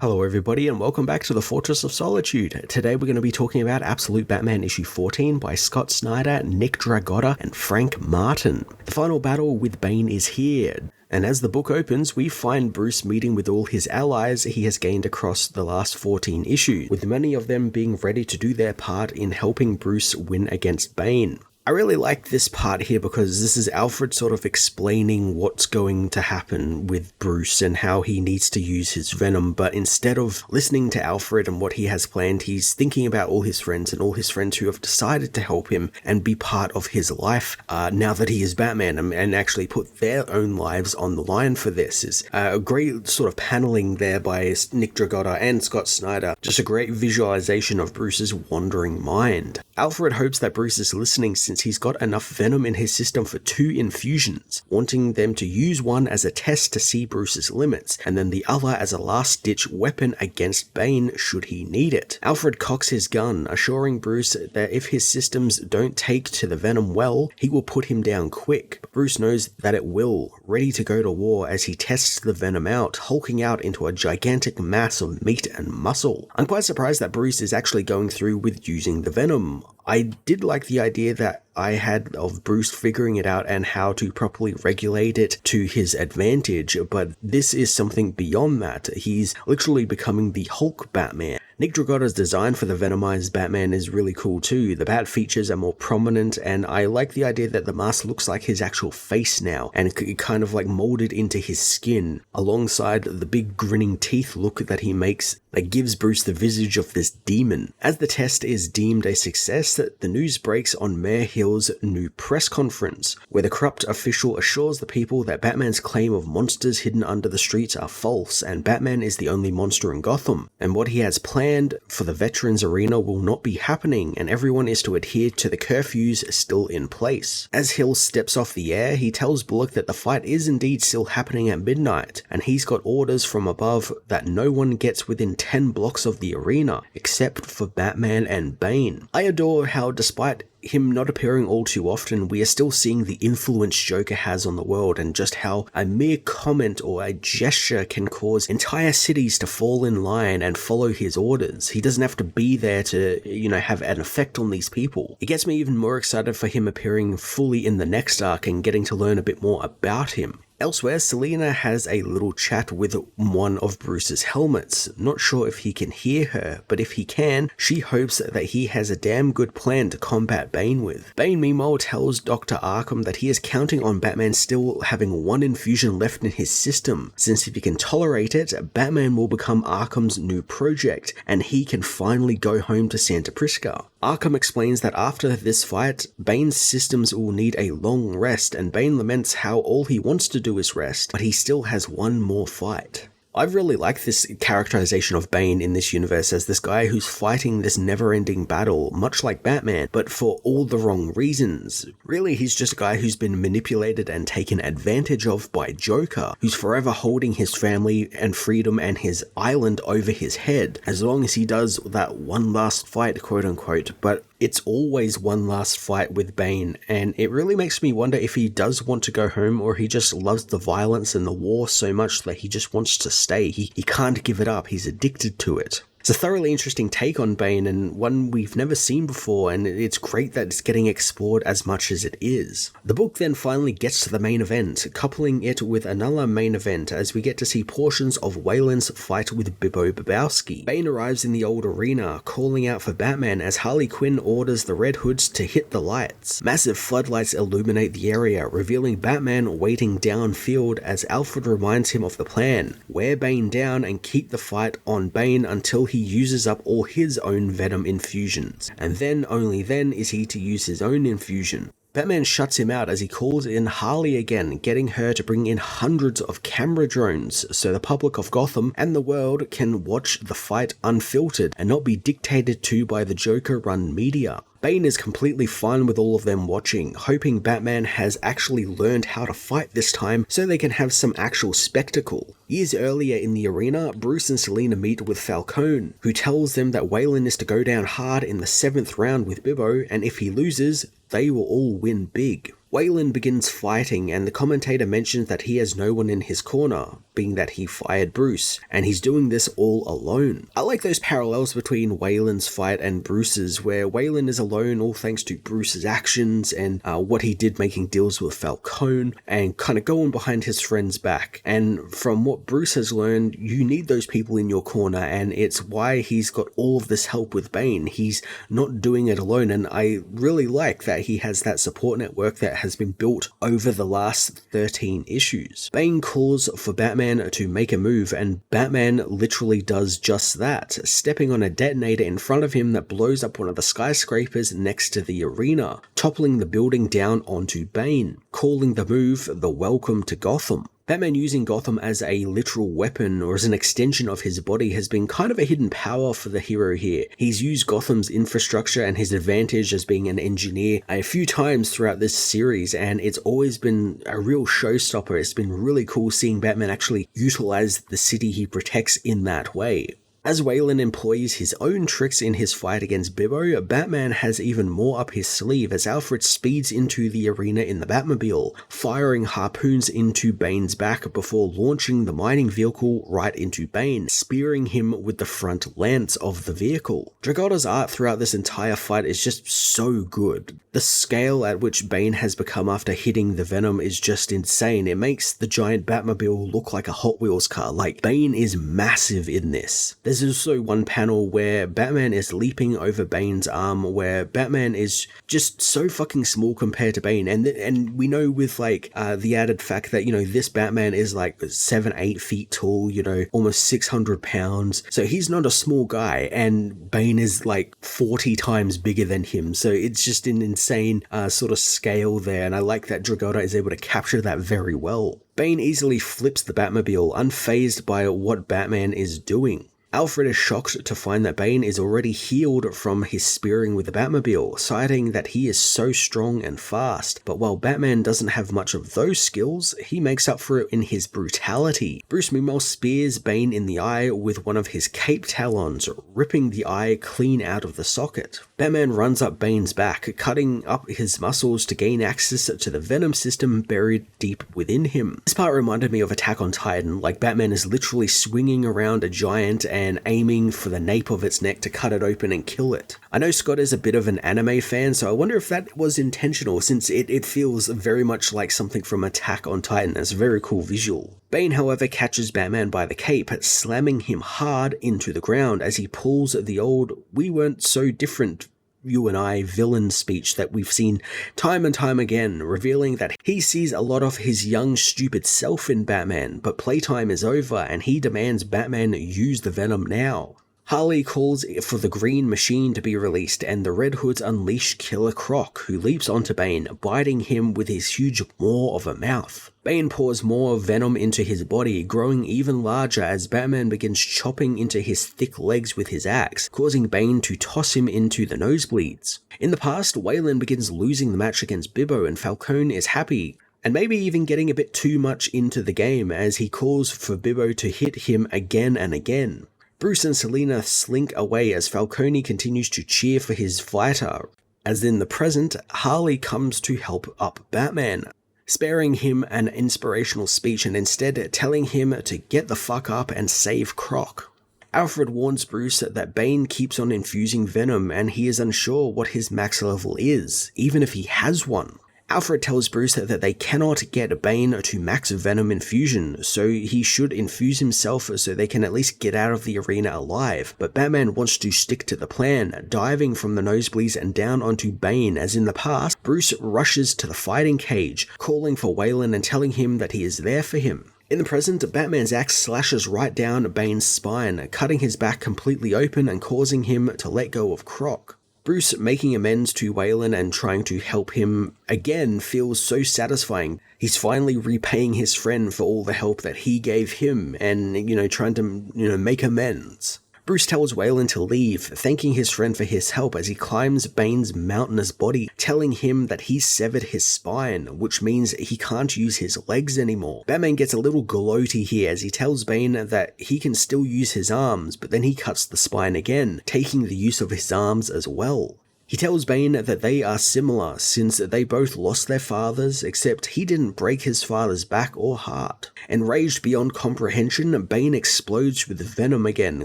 Hello everybody and welcome back to the Fortress of Solitude. Today we're going to be talking about Absolute Batman issue 14 by Scott Snyder, Nick Dragotta and Frank Martin. The final battle with Bane is here. And as the book opens, we find Bruce meeting with all his allies he has gained across the last 14 issues, with many of them being ready to do their part in helping Bruce win against Bane. I really like this part here because this is Alfred sort of explaining what's going to happen with Bruce and how he needs to use his venom, but instead of listening to Alfred and what he has planned, he's thinking about all his friends and all his friends who have decided to help him and be part of his life now that he is Batman and actually put their own lives on the line for this. Is a great sort of paneling there by Nick Dragotta and Scott Snyder, just a great visualization of Bruce's wandering mind. Alfred hopes that Bruce is listening since he's got enough venom in his system for 2 infusions, wanting them to use one as a test to see Bruce's limits, and then the other as a last-ditch weapon against Bane should he need it. Alfred cocks his gun, assuring Bruce that if his systems don't take to the venom well, he will put him down quick. But Bruce knows that it will, ready to go to war as he tests the venom out, hulking out into a gigantic mass of meat and muscle. I'm quite surprised that Bruce is actually going through with using the venom. I did like the idea that I had of Bruce figuring it out and how to properly regulate it to his advantage, but this is something beyond that. He's literally becoming the Hulk Batman. Nick Dragotta's design for the venomized Batman is really cool too. The bat features are more prominent, and I like the idea that the mask looks like his actual face now, and it kind of like molded into his skin, alongside the big grinning teeth look that he makes that gives Bruce the visage of this demon. As the test is deemed a success, the news breaks on Mayor Hill's new press conference, where the corrupt official assures the people that Batman's claim of monsters hidden under the streets are false, and Batman is the only monster in Gotham, and what he has planned for the Veterans Arena will not be happening, and everyone is to adhere to the curfews still in place. As Hill steps off the air, he tells Bullock that the fight is indeed still happening at midnight, and he's got orders from above that no one gets within 10 blocks of the arena, except for Batman and Bane. I adore how, despite him not appearing all too often, we are still seeing the influence Joker has on the world, and just how a mere comment or a gesture can cause entire cities to fall in line and follow his orders. He doesn't have to be there to, have an effect on these people. It gets me even more excited for him appearing fully in the next arc and getting to learn a bit more about him. Elsewhere, Selina has a little chat with one of Bruce's helmets. Not sure if he can hear her, but if he can, she hopes that he has a damn good plan to combat Bane with. Bane meanwhile tells Dr. Arkham that he is counting on Batman still having 1 infusion left in his system, since if he can tolerate it, Batman will become Arkham's new project, and he can finally go home to Santa Prisca. Arkham explains that after this fight, Bane's systems will need a long rest, and Bane laments how all he wants to do is rest, but he still has one more fight. I really like this characterization of Bane in this universe as this guy who's fighting this never-ending battle, much like Batman, but for all the wrong reasons. Really, he's just a guy who's been manipulated and taken advantage of by Joker, who's forever holding his family and freedom and his island over his head, as long as he does that one last fight, quote-unquote, but it's always one last fight with Bane, and it really makes me wonder if he does want to go home or he just loves the violence and the war so much that he just wants to stay. He can't give it up, he's addicted to it. It's a thoroughly interesting take on Bane and one we've never seen before, and it's great that it's getting explored as much as it is. The book then finally gets to the main event, coupling it with another main event as we get to see portions of Wayland's fight with Bibbo Babowski. Bane arrives in the old arena, calling out for Batman as Harley Quinn orders the Red Hoods to hit the lights. Massive floodlights illuminate the area, revealing Batman waiting downfield as Alfred reminds him of the plan: wear Bane down and keep the fight on Bane until he uses up all his own venom infusions, and then only then is he to use his own infusion. Batman shuts him out as he calls in Harley again, getting her to bring in hundreds of camera drones so the public of Gotham and the world can watch the fight unfiltered and not be dictated to by the Joker-run media. Bane is completely fine with all of them watching, hoping Batman has actually learned how to fight this time so they can have some actual spectacle. Years earlier in the arena, Bruce and Selina meet with Falcone, who tells them that Wayland is to go down hard in the 7th round with Bibbo, and if he loses, they will all win big. Wayland begins fighting, and the commentator mentions that he has no one in his corner, being that he fired Bruce, and he's doing this all alone. I like those parallels between Wayland's fight and Bruce's, where Wayland is alone all thanks to Bruce's actions and what he did making deals with Falcone, and kind of going behind his friend's back. And from what Bruce has learned, you need those people in your corner, and it's why he's got all of this help with BANE. He's not doing it alone, and I really like that he has that support network that has been built over the last 13 issues. BANE calls for Batman to make a move, and Batman literally does just that, stepping on a detonator in front of him that blows up one of the skyscrapers next to the arena, toppling the building down onto BANE, calling the move the Welcome to Gotham. Batman using Gotham as a literal weapon or as an extension of his body has been kind of a hidden power for the hero here. He's used Gotham's infrastructure and his advantage as being an engineer a few times throughout this series, and it's always been a real showstopper. It's been really cool seeing Batman actually utilize the city he protects in that way. As Wayland employs his own tricks in his fight against Bibbo, Batman has even more up his sleeve as Alfred speeds into the arena in the Batmobile, firing harpoons into Bane's back before launching the mining vehicle right into Bane, spearing him with the front lance of the vehicle. Dragotta's art throughout this entire fight is just so good. The scale at which Bane has become after hitting the Venom is just insane. It makes the giant Batmobile look like a Hot Wheels car. Like, Bane is massive in this. There's also one panel where Batman is leaping over Bane's arm, where Batman is just so fucking small compared to Bane, and we know with like the added fact that, you know, this Batman is like 7-8 feet tall, you know, almost 600 pounds, so he's not a small guy, and Bane is like 40 times bigger than him, so it's just an insane sort of scale there, and I like that Dragotta is able to capture that very well. Bane easily flips the Batmobile, unfazed by what Batman is doing. Alfred is shocked to find that Bane is already healed from his spearing with the Batmobile, citing that he is so strong and fast, but while Batman doesn't have much of those skills, he makes up for it in his brutality. Bruce meanwhile spears Bane in the eye with one of his cape talons, ripping the eye clean out of the socket. Batman runs up Bane's back, cutting up his muscles to gain access to the venom system buried deep within him. This part reminded me of Attack on Titan, like Batman is literally swinging around a giant and aiming for the nape of its neck to cut it open and kill it. I know Scott is a bit of an anime fan, so I wonder if that was intentional, since it feels very much like something from Attack on Titan. It's a very cool visual. Bane, however, catches Batman by the cape, slamming him hard into the ground as he pulls the old "we weren't so different, you and I" villain speech that we've seen time and time again, revealing that he sees a lot of his young stupid self in Batman, but playtime is over and he demands Batman use the venom now. Harley calls for the Green Machine to be released, and the Red Hoods unleash Killer Croc, who leaps onto Bane, biting him with his huge maw of a mouth. Bane pours more venom into his body, growing even larger as Batman begins chopping into his thick legs with his axe, causing Bane to toss him into the nosebleeds. In the past, Wayland begins losing the match against Bibbo, and Falcone is happy, and maybe even getting a bit too much into the game as he calls for Bibbo to hit him again and again. Bruce and Selina slink away as Falcone continues to cheer for his fighter. As in the present, Harley comes to help up Batman, sparing him an inspirational speech and instead telling him to get the fuck up and save Croc. Alfred warns Bruce that Bane keeps on infusing venom and he is unsure what his max level is, even if he has one. Alfred tells Bruce that they cannot get Bane to max venom infusion, so he should infuse himself so they can at least get out of the arena alive, but Batman wants to stick to the plan, diving from the nosebleeds and down onto Bane. As in the past, Bruce rushes to the fighting cage, calling for Wayland and telling him that he is there for him. In the present, Batman's axe slashes right down Bane's spine, cutting his back completely open and causing him to let go of Croc. Bruce making amends to Wayland and trying to help him again feels so satisfying. He's finally repaying his friend for all the help that he gave him and, trying to, make amends. Bruce tells Wayland to leave, thanking his friend for his help as he climbs Bane's mountainous body, telling him that he's severed his spine, which means he can't use his legs anymore. Batman gets a little gloaty here as he tells Bane that he can still use his arms, but then he cuts the spine again, taking the use of his arms as well. He tells Bane that they are similar since they both lost their fathers, except he didn't break his father's back or heart. Enraged beyond comprehension, Bane explodes with venom again,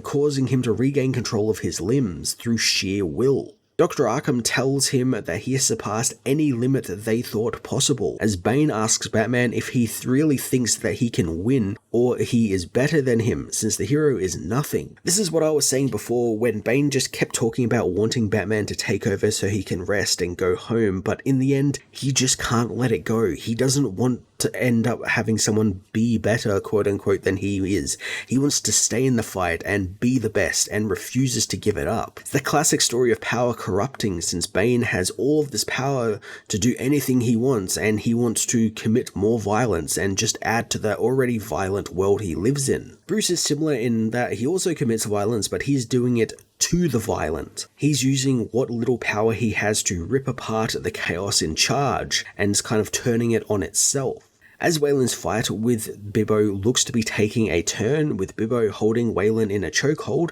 causing him to regain control of his limbs through sheer will. Dr. Arkham tells him that he has surpassed any limit that they thought possible, as Bane asks Batman if he really thinks that he can win or he is better than him, since the hero is nothing. This is what I was saying before when Bane just kept talking about wanting Batman to take over so he can rest and go home, but in the end, he just can't let it go. He doesn't want to end up having someone be better, quote unquote, than he is. He wants to stay in the fight and be the best and refuses to give it up. It's the classic story of power corrupting, since Bane has all of this power to do anything he wants, and he wants to commit more violence and just add to the already violent world he lives in. Bruce is similar in that he also commits violence, but he's doing it to the violent. He's using what little power he has to rip apart the chaos in charge, and is kind of turning it on itself. As Waylon's fight with Bibbo looks to be taking a turn, with Bibbo holding Waylon in a chokehold,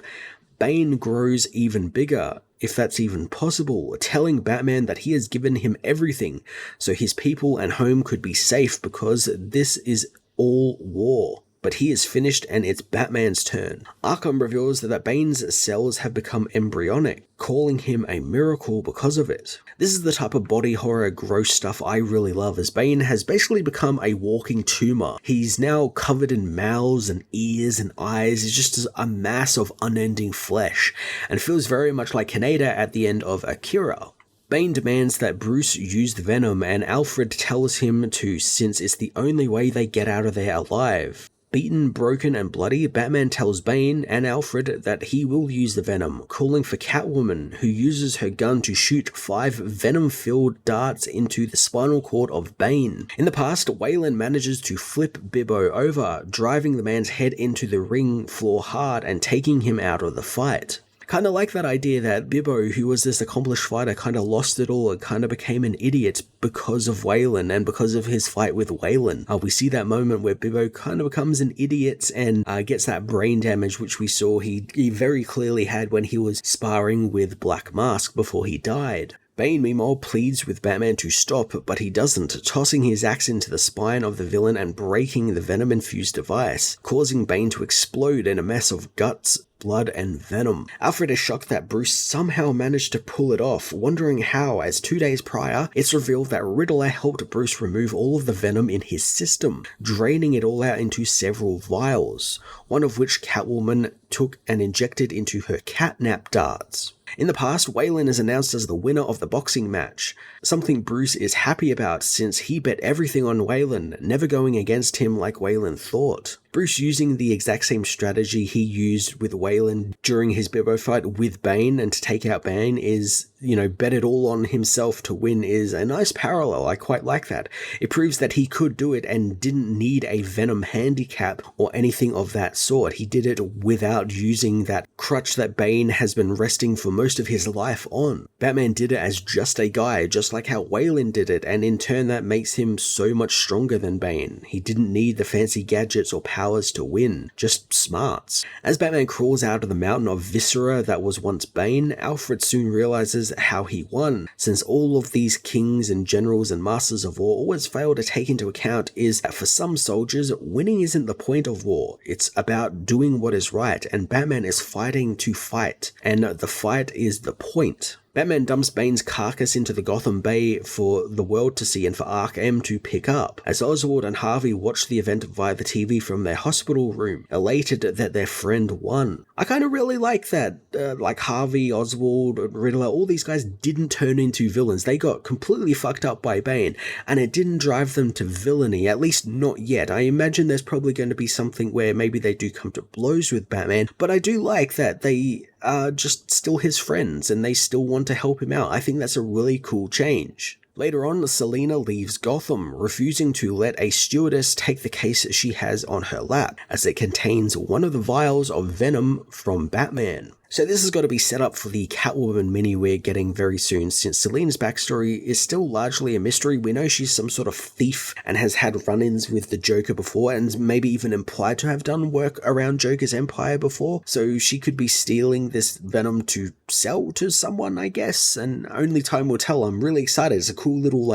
Bane grows even bigger, if that's even possible, telling Batman that he has given him everything so his people and home could be safe, because this is all war. But he is finished and it's Batman's turn. Arkham reveals that Bane's cells have become embryonic, calling him a miracle because of it. This is the type of body horror gross stuff I really love, as Bane has basically become a walking tumor. He's now covered in mouths and ears and eyes. He's just a mass of unending flesh, and feels very much like Kaneda at the end of Akira. Bane demands that Bruce use the venom, and Alfred tells him to, since it's the only way they get out of there alive. Beaten, broken, and bloody, Batman tells Bane and Alfred that he will use the venom, calling for Catwoman, who uses her gun to shoot 5 venom-filled darts into the spinal cord of Bane. In the past, Waylon manages to flip Bibbo over, driving the man's head into the ring floor hard and taking him out of the fight. Kind of like that idea that Bibbo, who was this accomplished fighter, kind of lost it all and kind of became an idiot because of Waylon and because of his fight with Waylon. We see that moment where Bibbo kind of becomes an idiot and gets that brain damage, which we saw he very clearly had when he was sparring with Black Mask before he died. Bane, meanwhile, pleads with Batman to stop, but he doesn't, tossing his axe into the spine of the villain and breaking the venom-infused device, causing Bane to explode in a mess of guts, blood, and venom. Alfred is shocked that Bruce somehow managed to pull it off, wondering how, as 2 days prior, it's revealed that Riddler helped Bruce remove all of the venom in his system, draining it all out into several vials, one of which Catwoman took and injected into her catnap darts. In the past, Waylon is announced as the winner of the boxing match, something Bruce is happy about since he bet everything on Waylon, never going against him like Waylon thought. Bruce using the exact same strategy he used with Waylon during his Bibbo fight with Bane and to take out Bane is, bet it all on himself to win is a nice parallel. I quite like that. It proves that he could do it and didn't need a venom handicap or anything of that sort. He did it without using that crutch that Bane has been resting for most of his life on. Batman did it as just a guy, just like how Waylon did it, and in turn that makes him so much stronger than Bane. He didn't need the fancy gadgets or powers to win, just smarts. As Batman crawls out of the mountain of viscera that was once Bane, Alfred soon realizes how he won, since all of these kings and generals and masters of war always fail to take into account is that for some soldiers, winning isn't the point of war, it's about doing what is right, and Batman is fighting to fight, and the fight is the point. Batman dumps Bane's carcass into the Gotham Bay for the world to see and for Arkham to pick up, as Oswald and Harvey watch the event via the TV from their hospital room, elated that their friend won. I kind of really like that, like Harvey, Oswald, Riddler, all these guys didn't turn into villains. They got completely fucked up by Bane, and it didn't drive them to villainy, at least not yet. I imagine there's probably going to be something where maybe they do come to blows with Batman, but I do like that they are just still his friends and they still want to help him out. I think that's a really cool change. Later on, Selina leaves Gotham, refusing to let a stewardess take the case she has on her lap, as it contains one of the vials of venom from Batman. So this has got to be set up for the Catwoman mini we're getting very soon, since Selina's backstory is still largely a mystery. We know she's some sort of thief and has had run-ins with the Joker before, and maybe even implied to have done work around Joker's empire before, so she could be stealing this venom to sell to someone, I guess, and only time will tell. I'm really excited. It's a cool little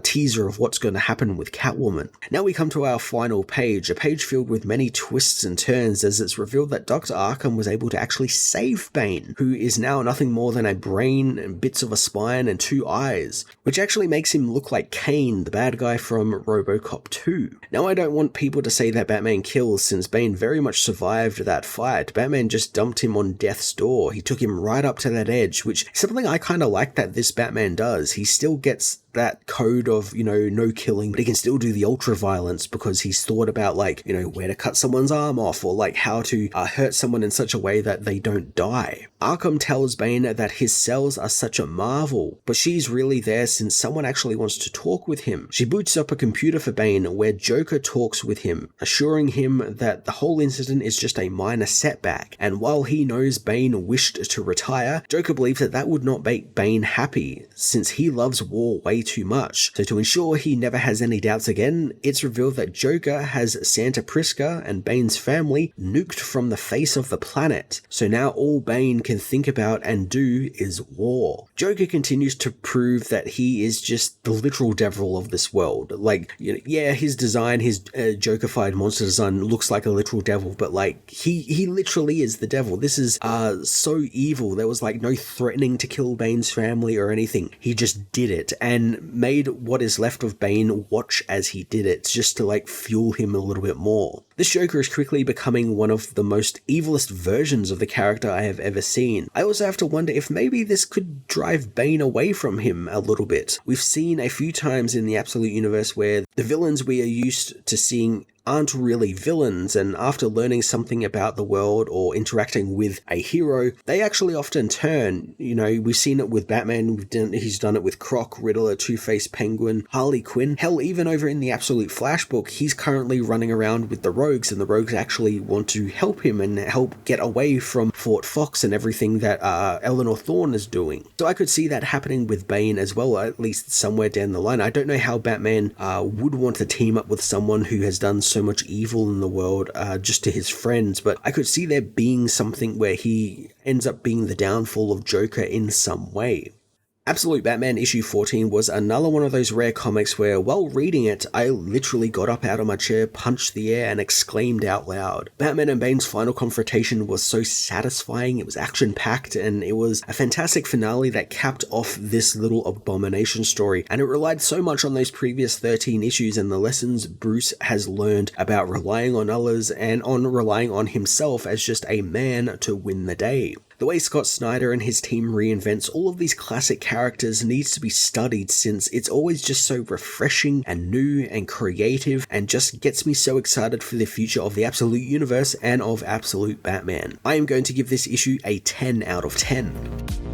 teaser of what's going to happen with Catwoman. Now we come to our final page, a page filled with many twists and turns, as it's revealed that Dr. Arkham was able to actually save Bane, who is now nothing more than a brain and bits of a spine and 2 eyes, which actually makes him look like Kane, the bad guy from RoboCop 2. Now I don't want people to say that Batman kills, since Bane very much survived that fight. Batman just dumped him on death's door. He took him right up to that edge, which is something I kind of like that this Batman does. He still gets that code of, no killing, but he can still do the ultra violence because he's thought about where to cut someone's arm off, or how to hurt someone in such a way that they don't die. Arkham tells Bane that his cells are such a marvel, but she's really there since someone actually wants to talk with him. She boots up a computer for Bane where Joker talks with him, assuring him that the whole incident is just a minor setback, and while he knows Bane wished to retire, Joker believes that would not make Bane happy, since he loves war way too much. So to ensure he never has any doubts again, it's revealed that Joker has Santa Prisca and Bane's family nuked from the face of the planet. So now all Bane can think about and do is war. Joker continues to prove that he is just the literal devil of this world. His design, his Joker-fied monster design looks like a literal devil, but he literally is the devil. This is so evil. There was no threatening to kill Bane's family or anything. He just did it and made what is left of Bane watch as he did it, just to fuel him a little bit more. This Joker is quickly becoming one of the most evilest versions of the character I have ever seen. I also have to wonder if maybe this could drive Bane away from him a little bit. We've seen a few times in the Absolute Universe where the villains we are used to seeing aren't really villains, and after learning something about the world or interacting with a hero, they actually often turn. We've seen it with Batman, he's done it with Croc, Riddler, Two-Face, Penguin, Harley Quinn. Hell, even over in the Absolute Flash book, he's currently running around with the Rogues, and the Rogues actually want to help him and help get away from Fort Fox and everything that Eleanor Thorne is doing. So I could see that happening with Bane as well, at least somewhere down the line. I don't know how Batman would want to team up with someone who has done so much evil in the world just to his friends, but I could see there being something where he ends up being the downfall of Joker in some way. Absolute Batman issue 14 was another one of those rare comics where, while reading it, I literally got up out of my chair, punched the air, and exclaimed out loud. Batman and Bane's final confrontation was so satisfying, it was action-packed, and it was a fantastic finale that capped off this little abomination story, and it relied so much on those previous 13 issues and the lessons Bruce has learned about relying on others and on relying on himself as just a man to win the day. The way Scott Snyder and his team reinvents all of these classic characters needs to be studied, since it's always just so refreshing and new and creative, and just gets me so excited for the future of the Absolute Universe and of Absolute Batman. I am going to give this issue a 10 out of 10.